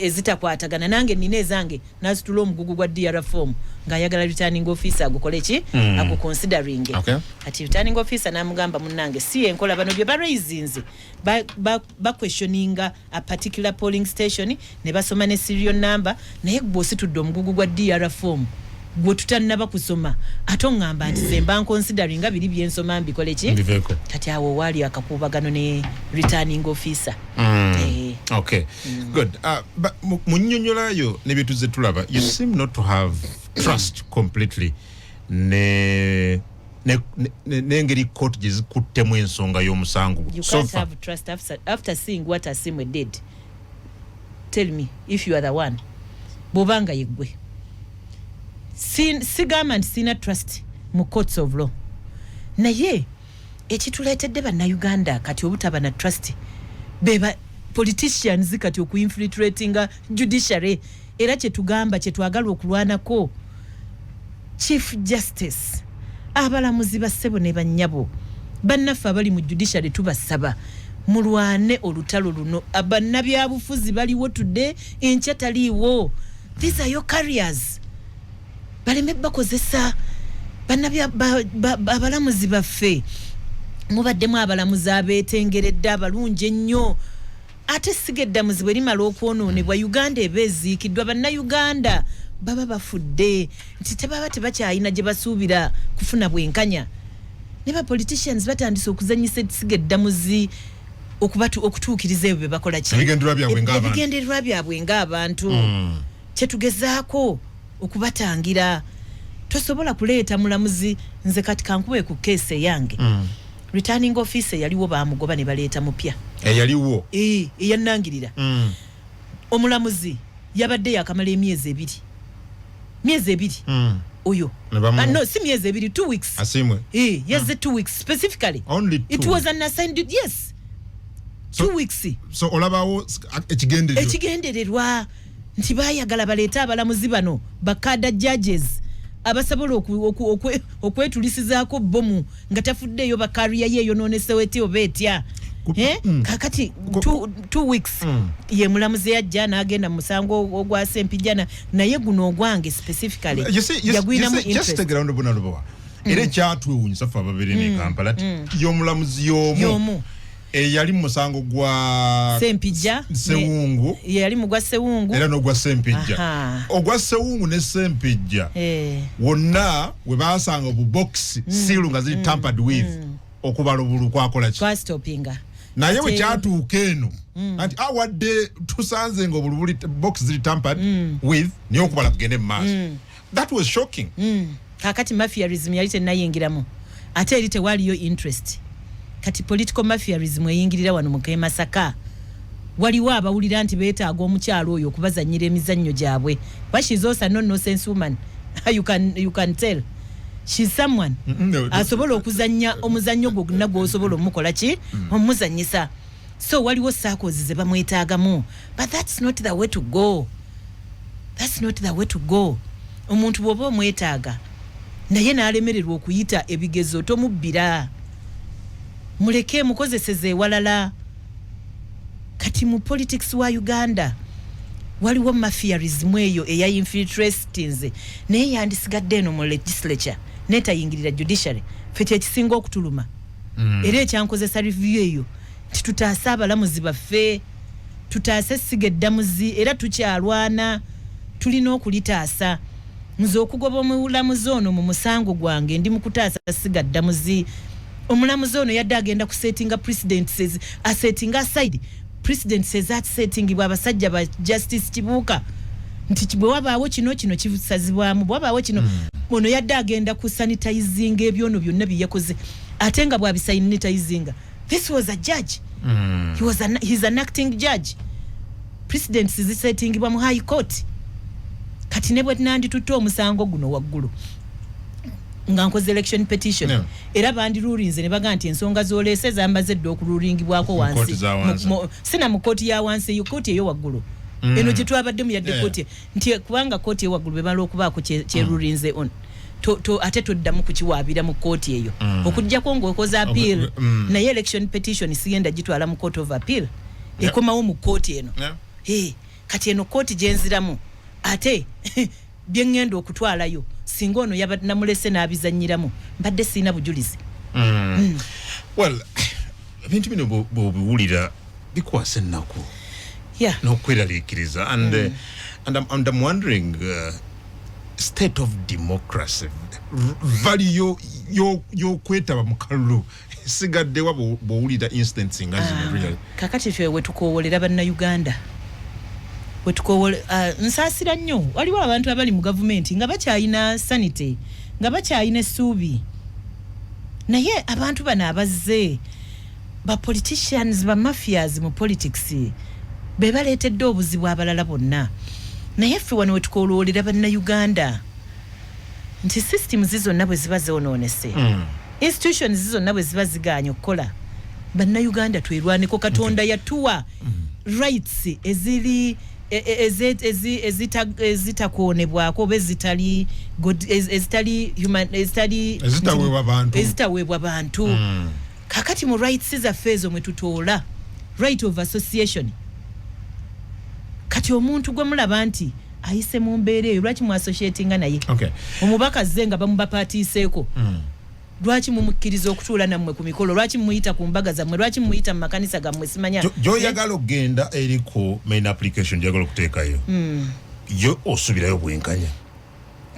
ezitakwatagana nange nina ezange nazitula omugugu gwa DR form ng'ayagala returning officer agukole ki akuconsidering ati returning officer namugamba munnange si enkola bano bye baraisinze questioninga a particular polling station ne basoma ne serial number naye gw'ositudde omugugu gwa DR form gwe tutannaba kusoma ate oŋŋamba nti ze mba considering biri byensoma mbikole ki kati awo waali akakuubagano ne returning officer okay good mu nnyonnyolayo ne bye tuzze tulaba you seem not to have trust completely n'engeri court gizikuttemu ensonga y'omusango. You can't have trust after seeing what Asimwe did. Tell me if you are the one. Bobanga yegwe. Sigama and sina trust mu courts of law. Naye ekituleetedde bannayuganda kati obutaba na trust beba politicians kati okuinfiltratinga judiciary era kyetugamba kyetwagala okulwanako Chief Justice abalamuzi bassebo ne bannyabo bannaffe abali mu judiciary tubasaba mulwane olutalo luno abannabyabufuzi baliwo tudde enkya taliiwo. These are your careers. Baleme bakozesa abalamuzi baffe mubaddemu abalamuzi abeetengeredde abalungi ennyo ate sigeddamuzi bwe limala okwonoonebwa Uganda ebeeziikiddwa bannayuganda baba bafudde nti tebaba tebakyayina gye basuubira kufuna bwenkanya ne ba politicians batandise okuzanyisa sigeddamuzi okutuukiriza ebyo bye bakola ki ebigendererwa byabwe ng'abantu kyetugezaako okubatangira. Tosobola kuleeta mulamuzi nze kati kankube ku keese yange returning officer yaliwo baamugoba ne baleeta mupya yaliwo eyannangirira omulamuzi yabadde yakamala emyezi ebiri oyo no si myezi ebiri 2 weeks Asimwe yes 2 weeks specifically only 2 it was an assigned yes 2 weeks so olabawo ekigendererwa nti baayagala baleeta abalamuzi bano bakada judges abasabola okwetulisizaako bomu nga tafuddeeyo bakariya yeeyo nooneseweetyo beetya kakati 2 weeks ye mulamuzi yajja n'agenda mu musango ogwa Sempijana naye guno ogwange specifically yagwinamu interest. Era ekyatwewuunyisa ffe ababiri ne Kampala y'omulamuzi y'omu yali musango gwa Sempijja Sewungu yali mugwa Sewungu era n'ogwa Sempijja ogwa Sewungu ne Sempijja wonna we baasanga obubox siilu nga ziri tampered with okubala obulu kwakola ki stopinga naye bwe kyatuuka eno anti awadde tusanze nga obulubuli box ziri tampered with niyo okubala kugende mu maaso. That was shocking. Kakati mafiarism yali tennayingiramu ate eri tewaliyo interest kati political mafiarism eyingirira wano mu Masaka waliwo abawulira nti beetaaga omukyalo oyo okubazannyira emizannyo gyabwe. But she's also no nonsense woman. you can tell she's someone asobola okuzannya omuzannyo gwonna gw'osobola omukola ki omuzannyisa. So waliwo circles ze bamwetaagamu but that's not the way to go. Omuntu bw'oba omwetaaga naye n'alemererwa okuyita ebigezo tomubbira muleke mukozeseze ewalala. Kati mu politics wa Uganda waliwo mafiarism eyo eya infiltrations naye yandisigadde eno mu legislature netayingirira judiciary fete ekisinga okutuluma era ekyankozesa review eyo titutaase abalamuzi baffe tutaase sigeddamuzi era tukyalwana tulina okulitaasa nze okugoba omulamuzi ono mu musango gwange ndi mukutaasa sigaddamuzi. Omulamuzi ono yadde agenda kusettinga president says asettinga aside president says that setting bwa basajja ba Justice Kibuuka nti bwe wabaawo kino kibusazibwamu bwe wabaawo kino ono yadde agenda ku sanitizing ebyono byonna byeyakoze ate nga bwabisanitizinga. This was a judge. He's an acting judge. President says setting bwa mu high court kati ne bwe nandi tutto omusango guno waggulu nga nkoze election petition era bandirulinze ne baga nti ensonga z'oleese zambazedde okululingibwako wansi sina mu kooti ya wansi eyo kooti eyo waggulu eno gye twabadde mu yadde kooti nti kubanga kooti eyo waggulu bemala okubaako kyerulinze on ate toddamu kukiwaabira mu kooti eyo okujjako ng'okoze appeal naye election petition sigenda gitwala mu court of appeal ekomawo mu kooti eno kati eno kooti gyenziramu ate byengenda okutwalayo singa ono namulese n'abizannyiramu mbadde siina bujulizi. Well ebintu bino bw'obiwulira bikwasa ennaku n'okweraliikiriza and I'm wondering state of democracy value y'okwetaba mu kalulu sigaddewa bw'owulira instance nga zino really kakati ffe we tukoowolera bannayuganda wetukowola nsasira nnyo waliwo abantu abali mu gavumenti nga bakyayina sanity nga bakyayina essuubi naye abantu bano abazze ba politicians ba mafias mu politics be baleetedde obuzibu abalala bonna naye ffe wano wetukoololera bannayuganda nti system zizonna bwe ziba zoonoonese institutions zizonna bwe ziba ziganye okukola bannayuganda twerwaneko katonda yatuwa rights eziri ezitakoonebwako oba ezitali ezitaweebwa bantu kakati mu rights zaffe ezo mwe tutoola right of association kati omuntu gwe mulaba nti ayise mu mbeera eyo lwaki mu associatinga naye omubaka zze nga bamubapatiiseeko lwaki mumukkiriza okutuula nammwe ku mikolo lwaki mumuyita ku mbaga zammwe lwaki mumuyita mu makanisa gammwe simanya gyoyagala okgenda eriko main application gyagala okuteekayo yo osubirayo bwenkanya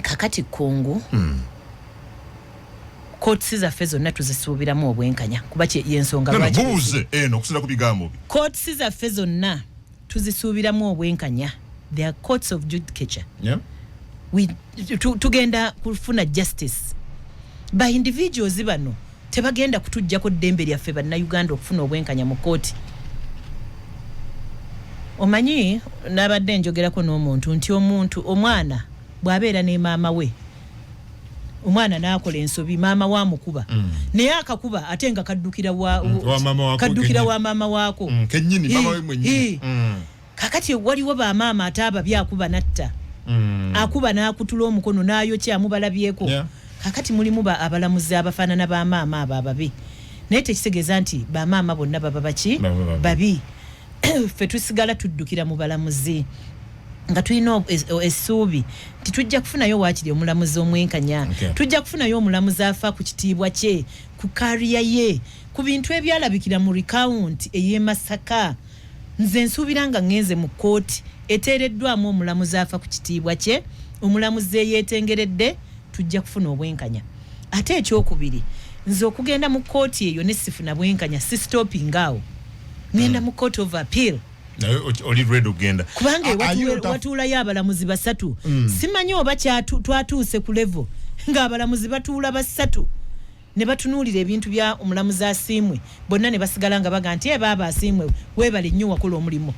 kakati kungu courts zaffe zonna tuzisuubiramu obwenkanya kuba yensonga buuze eno okusira ku bigambo bye courts zaffe zonna tuzisuubiramu obwenkanya they are courts of judicature tugenda kufuna justice by individuals bano tebagenda kutujjako ddembe lyaffe bannayuganda okufuna obwenkanya mu kooti omanyi nabadde njogerako n'omuntu nti omwana bw'abeera ne maama we omwana n'akola ensobi maama waamukuba naye akakuba ate nga kaddukira wa maama waako kennyini maama we mwennyini kakati waliwo bamaama ate ababye akuba natta akuba n'akutula omukono n'ayokya mubalabyeko kakati mulimu abalamuzi abafaanana bamaama abo ababi naye tekitegeeza nti bamaama bonna baba baki babi ffe tusigala tuddukira mu balamuzi nga tulina essuubi nti tujja kufunayo waakiri omulamuzi omwenkanya tujja kufunayo omulamuzi afa ku kitiibwa kye ku kariya ye ku bintu ebyalabikira mu recount ey'e Masaka nze nsuubira nga ngenze mu kooti eteereddwamu omulamuzi afa ku kitiibwa kye omulamuzi eyeetengeredde tujja kufuna obwenkanya ate ekyokubiri nze okugenda mu kooti eyo ne sifuna bwenkanya si stopping awo ngenda mu court of appeal oli ready ogenda kubanga watuulayo abalamuzi basatu simanyi oba twatuuse ku level ng'abalamuzi batuula basatu ne batunuulira ebintu bya omulamuzi asiimwe bonna ne basigala nga baga nti baaba asiimwe weebale nnyo wakola omulimu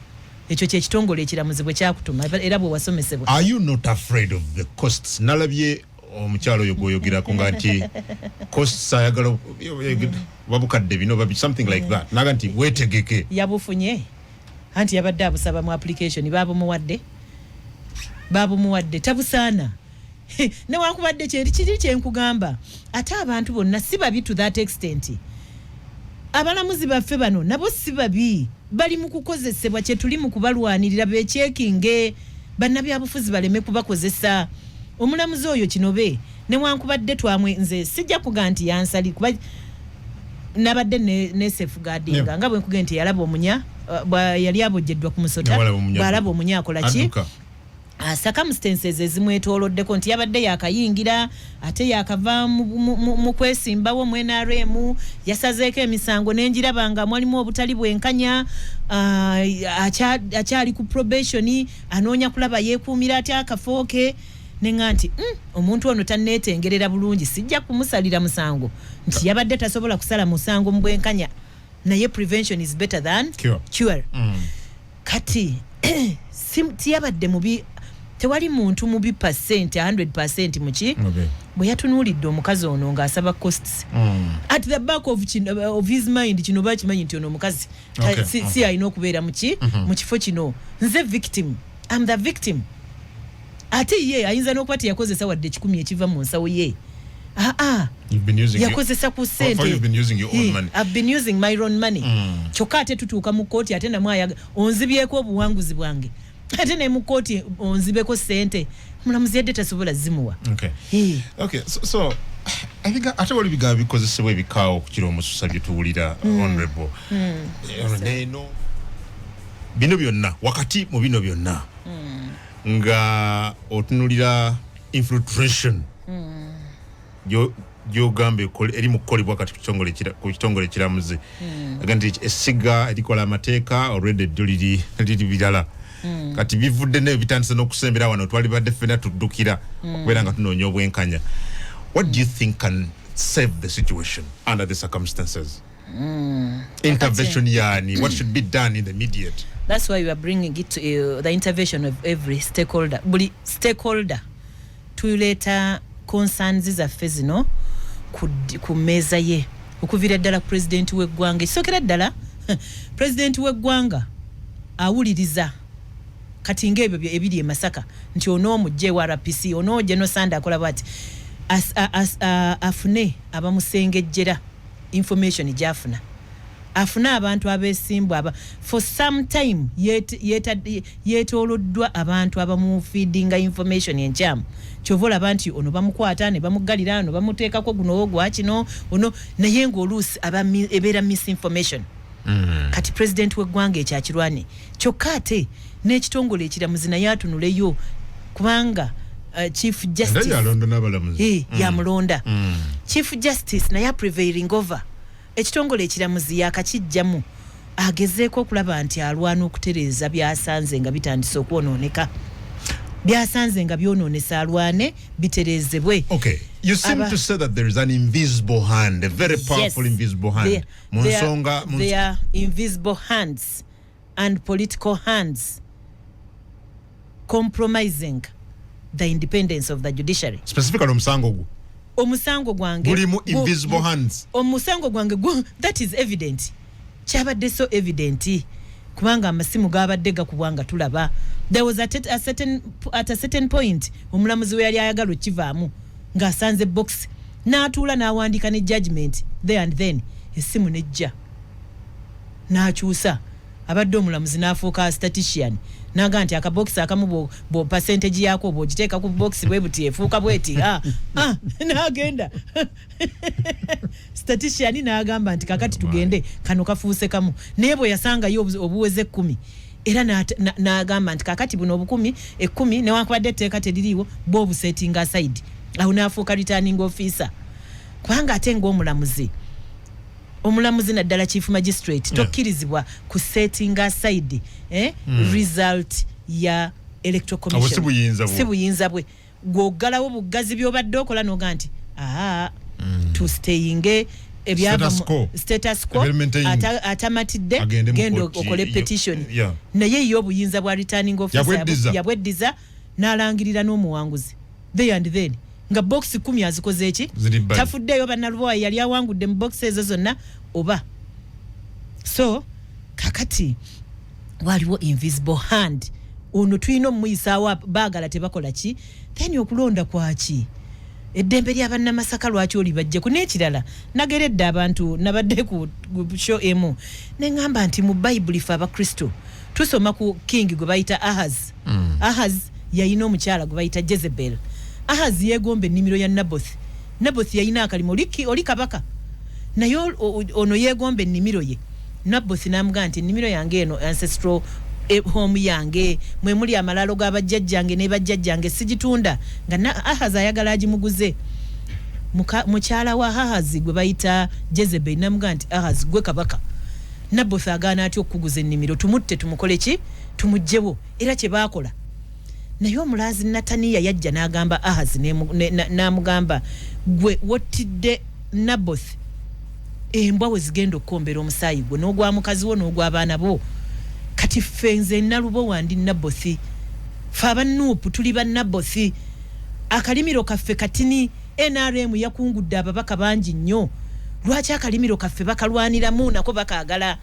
ekyo kyekitongole ekiramuzi bwe kyakutuma era bwe wasomesebwa. Are you not afraid of the costs? Nalabye omukyalo oyo gwoyogerako nga nti costs ayagala babukadde bino babi something like that naga nti weetegeke yabufunye anti yabadde abusaba mu application babumuwadde tabusaana newankubadde kiri kyenkugamba ate abantu bonna si babi to that extent abalamuzi baffe bano nabo si babi bali mu kukozesebwa kye tuli mu kubalwanirira beekyekinge bannabyabufuzi baleme kubakozesa omulamuzi oyo kinobe newankubadde twamwe nze sijja kuga nti yansali kuba nabadde ne safeguarding nga bwe nkuge nti yalaba omunya yali abojjeddwa ku musota bwalaba omunya akola ki circumstances ezimwetooloddeko nti yabadde yakayingira ate yakava mu kwesimbawo mu NRM yasazeeko emisango n'enjiraba nga mwalimu obutali bwenkanya akyali ku probation anoonya kulaba yeekuumira atya akafooke nenga nti omuntu ono tanneetengerera bulungi sijja kumusalira musango nti yabadde tasobola kusala musango mu bwenkanya naye prevention is better than cure. Kati tiyabadde mubi tewali muntu mubi percent 100% muki bwe yatunuulidde omukazi ono ng'asaba costs at the back of his mind kino bakimanyi nti ono omukazi si alina okubeera mu kifo kino nze victim I'm the victim ate ye ayinza n'okuba teyakozesa wadde 10 ekiva mu nsawo ye yakozesa ku ssente I've been using my own money kyokka ate tutuuka mu kooti ate namwe onzibyeko obuwanguzi bwange ate ne mu kooti onzibeko ssente omulamuzi yadde tasobola zimuwa. Okay, so I think ate wali bigambo bikozesebwa ebikaawo ku kiro omususa bye tuwulira honorable neno bino byonna wakati mu bino byonna nga otunulira infiltration gyogambe eri mu kukolebwa kati ku kitongole ekiramuzi aga nti essiga erikola amateeka already liri birala kati bivudde ne bitandise n'okusembera wano twali badde ffenna tuddukira okubeera nga tunoonya obwenkanya. What do you think can save the situation under the circumstances? Intervention yani, what should be done in the immediate? That's why we are bringing it to the intervention of every stakeholder. Buli stakeholder tuleta concerns zaffe zino ku meza ye okuvira ddala president w'eggwanga. Ekisokera ddala president w'eggwanga awuliriza kati ng'ebyo ebiri e Masaka nti onoomugye wa RPC onooje no Sanda akola bwati afune abamusengejjera information gyafuna afuna abantu abesimbwa aba for some time yetooloddwa abantu abamufeedinga information enkyamu kyovola banti ono bamukwata ne bamugalira ano bamuteekako guno ogwa kino ono naye ng'oluusi ebeera misinformation. Kati president w'eggwanga ekyakirwane kyokka ate n'ekitongole ekiramuzi naye atunuleyo kubanga Chief Justice yamulonda Chief Justice naye prevailing over ekitongole ekiramuzi yakakijjamu agezeeko okulaba nti alwana okutereeza byasanze nga bitandise okwonooneka byasanze nga byonoonesa alwane bitereezebwe. Okay, you seem to say that there is an invisible hand, a very powerful invisible hand. There are invisible hands and political hands compromising the independence of the judiciary. Specifically omusango gwange gulimu invisible hands. Omusango gwange that is evident. Kyabadde so evident kubanga amasimu gabadde gakubwanga tulaba. There was at a certain point omulamuzi we yali ayagala okivaamu ng'asanze box n'atuula n'awandiika ne judgment there and then essimu nejja n'akyusa abadde omulamuzi n'afuuka statistician naga nti akabox akamu bo percentage yako bw'ogiteeka ku box bwe buti efuuka bweti n'agenda statistician n'agamba nti kakati tugende kano kafuuse kamu naye bwe yasangayo obuweze 10 era n'agamba nti kakati buno obukumi 10 newankubadde etteeka teririiwo bo busetting aside awo n'afuuka returning officer kubanga ate ng'omulamuzi naddala chief magistrate tokkirizibwa ku setting aside result ya electoral commission si buyinza bwe gw'oggalawo buggazi by'obadde okola n'oga nti to staying status quo atamatidde genda okole petition naye yo obuyinza bwa returning officer yabweddiza n'alangirira n'omuwanguzi there and then nga box 10 azikoze eki tafuddeyo bannalubowa yali awangudde mu box ezo zonna oba so kakati waliwo invisible hand ono tulina omuyisaawo baagala tebakola ki then okulonda kwaki eddembe ly'abannamasaka lwaki oli bajjeku n'ekirala nageredde abantu nabadde ku show emu neŋŋamba nti mu bayibuli fe abakristo tusoma ku king gwe bayita Ahaz yayina omukyala gwe bayita Jezebel. Ahaz yeegomba ennimiro ya Naboth yayina akalimo oli kabaka naye ono yeegomba ennimiro ye. Naboth n'amugaa nti ennimiro yange eno ancestral home yange mwe muli amalalo g'abajjajjange ne bajjajjange sigitunda nga Ahaz ayagala agimuguze. Mukyala wa Ahaz gwe bayita Jezebel n'amugaa nti Ahaz gwe kabaka. Naboth agaana atya okuguza ennimiro tumutte tumukole ki tumugjewo era kye baakola. Naye omulazi Nataniya yajja n'agamba Ahaz n'amugamba gwe wottidde Naboth embwa we zigenda okukombera omusaayi gwe n'ogwa mukazi wo n'ogw'abaana bo kati ffe nze nalubo wandi Naboth fe abannuupu tuli ba Naboth akalimiro kaffe katini NRM yakungudde ababaka bangi nnyo lwaki akalimiro kaffe bakalwaniramu nako bakaagala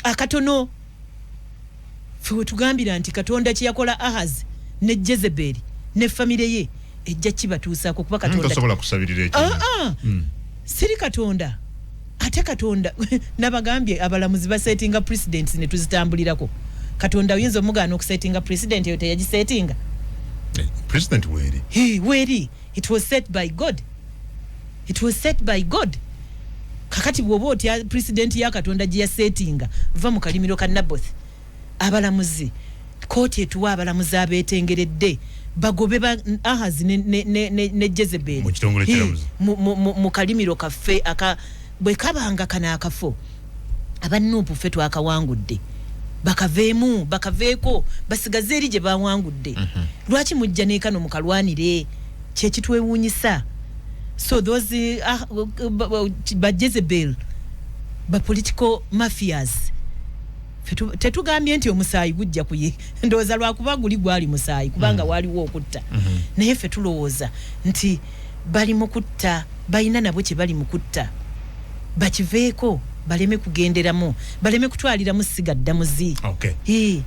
akatono fe wetugambira nti Katonda kye yakola Ahaz ne Jezebel ne famire ye ejja kibatuusaako kuba Katonda tosobola kusabirira ekyo siri Katonda ate Katonda nabagambye abalamuzi basetinga presidents ne tuzitambulirako Katonda oyinza omugaana okusetinga president eyo teyagisetinga president weri it was set by God kakati bw'oba otya president ya Katonda gye yasetinga va mu kalimiro ka Naboth abalamuzi kooti etuwa abalamuzi abeetengeredde bagobe ba Ahaz ne Jezebel mu kalimiro kaffe bwe kabanga kana akafo abannuupu ffe twakawangudde bakaveeko basigaze eri gye bawangudde lwaki mujja n'ekano mukalwanire kyekitwewuunyisa so those ba Jezebel ba political mafias tetugambye nti omusaayi gujja kuye ndowooza lwakuba guli gwali musaayi kubanga waliwo okutta naye ffe tulowooza nti bali mu kutta balina nabo kye bali mu kutta bakiveeko baleme kugenderamu baleme kutwaliramu sigadda muzi okay